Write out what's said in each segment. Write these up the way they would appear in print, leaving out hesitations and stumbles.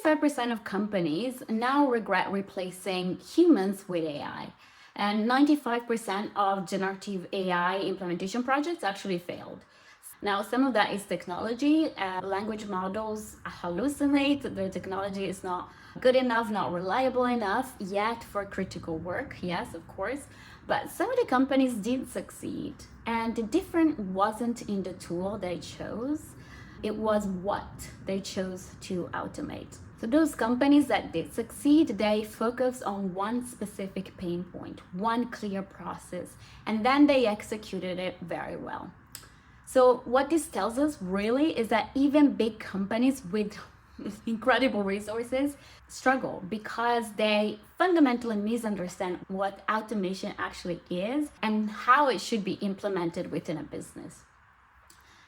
95% of companies now regret replacing humans with AI. And 95% of generative AI implementation projects actually failed. Now, some of that is technology. Language models hallucinate. The technology is not good enough, not reliable enough yet for critical work. Yes, of course. But some of the companies did succeed. And the difference wasn't in the tool they chose. It was what they chose to automate. So those companies that did succeed, they focused on one specific pain point, one clear process, and then they executed it very well. So what this tells us really is that even big companies with incredible resources struggle because they fundamentally misunderstand what automation actually is and how it should be implemented within a business.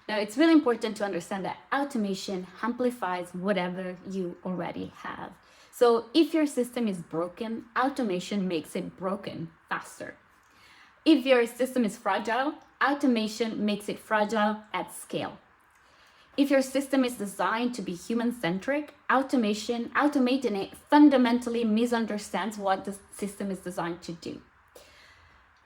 Now, it's really important to understand that automation amplifies whatever you already have. So if your system is broken, automation makes it broken faster. If your system is fragile, automation makes it fragile at scale. If your system is designed to be human-centric, automating it fundamentally misunderstands what the system is designed to do.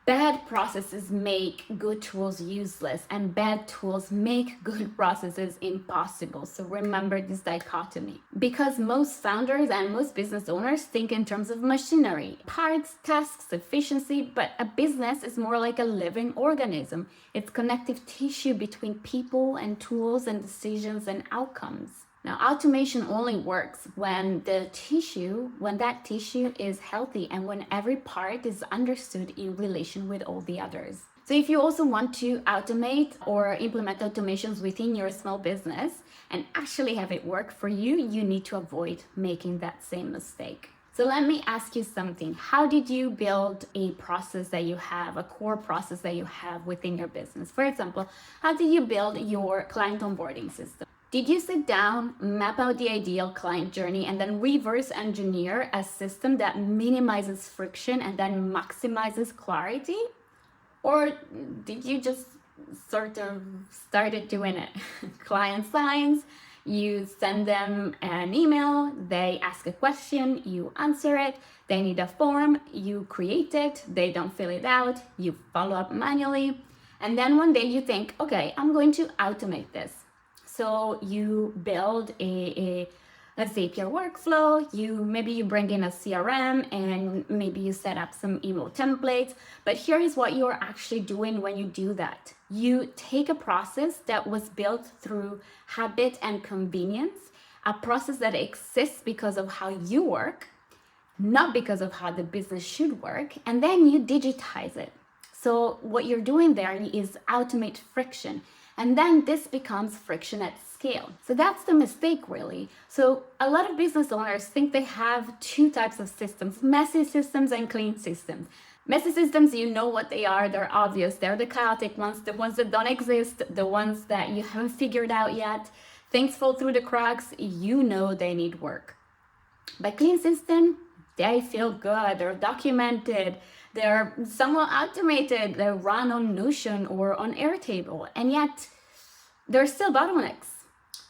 Bad processes make good tools useless, and bad tools make good processes impossible. So remember this dichotomy. Because most founders and most business owners think in terms of machinery, parts, tasks, efficiency, but a business is more like a living organism. It's connective tissue between people and tools and decisions and outcomes. Now, automation only works when that tissue is healthy and when every part is understood in relation with all the others. So if you also want to automate or implement automations within your small business and actually have it work for you, you need to avoid making that same mistake. So let me ask you something. How did you build a process that you have, a core process that you have within your business? For example, how did you build your client onboarding system? Did you sit down, map out the ideal client journey, and then reverse engineer a system that minimizes friction and then maximizes clarity? Or did you just sort of started doing it? Client signs, you send them an email, they ask a question, you answer it, they need a form, you create it, they don't fill it out, you follow up manually, and then one day you think, okay, I'm going to automate this. So you build a Zapier workflow, maybe you bring in a CRM and maybe you set up some email templates. But here is what you're actually doing when you do that. You take a process that was built through habit and convenience, a process that exists because of how you work, not because of how the business should work, and then you digitize it. So what you're doing there is automate friction. And then this becomes friction at scale. So that's the mistake, really. So a lot of business owners think they have two types of systems, messy systems and clean systems. Messy systems, you know what they are, they're obvious. They're the chaotic ones, the ones that don't exist, the ones that you haven't figured out yet. Things fall through the cracks, you know they need work. But clean system, they feel good, they're documented, they're somewhat automated, they run on Notion or on Airtable, and yet they're still bottlenecks.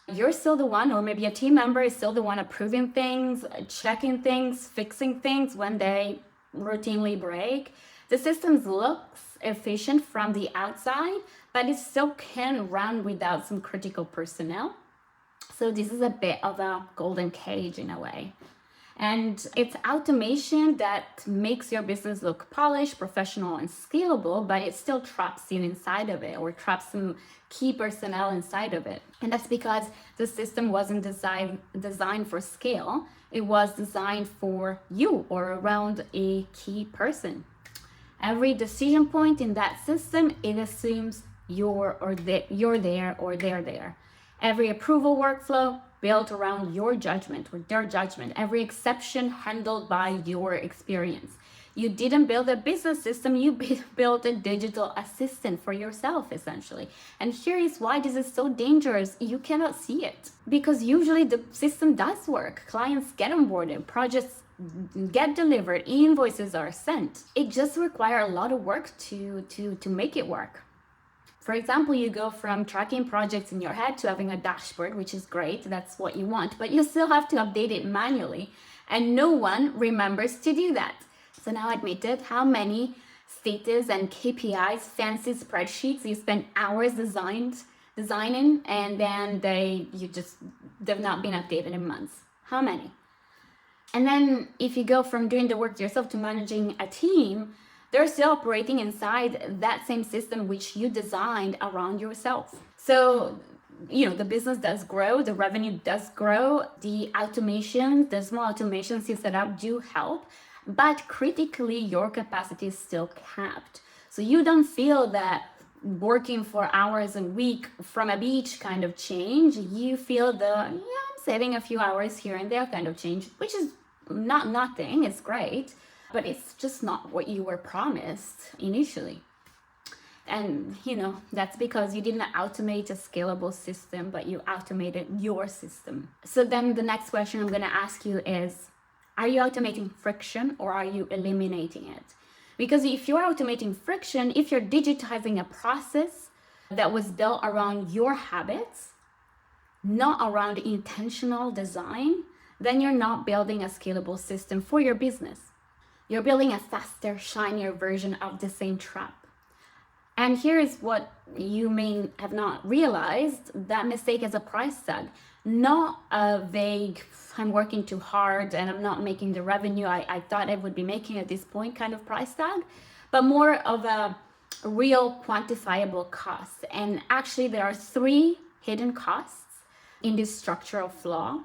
You're still the one, or maybe a team member is still the one approving things, checking things, fixing things when they routinely break. The system looks efficient from the outside, but it still can run without some critical personnel. So this is a bit of a golden cage in a way. And it's automation that makes your business look polished, professional, and scalable, but it still traps you inside of it or traps some key personnel inside of it. And that's because the system wasn't designed for scale. It was designed for you or around a key person. Every decision point in that system, it assumes you're there or they're there. Every approval workflow built around your judgment or their judgment. Every exception handled by your experience. You didn't build a business system, you built a digital assistant for yourself, essentially. And here is why this is so dangerous. You cannot see it. Because usually the system does work. Clients get onboarded, projects get delivered, invoices are sent. It just requires a lot of work to make it work. For example, you go from tracking projects in your head to having a dashboard, which is great. That's what you want, but you still have to update it manually. And no one remembers to do that. So now admit it, how many status and KPIs, fancy spreadsheets you spend hours designing, and then they've not been updated in months. How many? And then if you go from doing the work yourself to managing a team, they're still operating inside that same system which you designed around yourself. So, the business does grow, the revenue does grow, the small automations you set up do help, but critically, your capacity is still capped. So you don't feel that working for hours a week from a beach kind of change. You feel I'm saving a few hours here and there kind of change, which is not nothing, it's great, but it's just not what you were promised initially. And that's because you didn't automate a scalable system, but you automated your system. So then the next question I'm going to ask you is, are you automating friction or are you eliminating it? Because if you're automating friction, if you're digitizing a process that was built around your habits, not around intentional design, then you're not building a scalable system for your business. You're building a faster, shinier version of the same trap. And here is what you may have not realized: that mistake has a price tag, not a vague, I'm working too hard and I'm not making the revenue I thought I would be making at this point kind of price tag, but more of a real quantifiable cost. And actually there are 3 hidden costs in this structural flaw.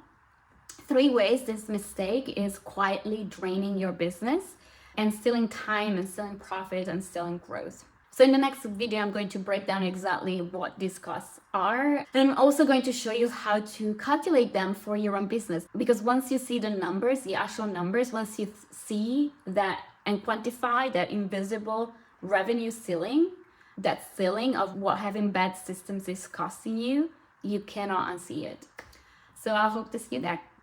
3 ways this mistake is quietly draining your business and stealing time and stealing profit and stealing growth. So in the next video, I'm going to break down exactly what these costs are. And I'm also going to show you how to calculate them for your own business. Because once you see the numbers, the actual numbers, once you see that and quantify that invisible revenue ceiling, that ceiling of what having bad systems is costing you, you cannot unsee it. So I hope to see you there.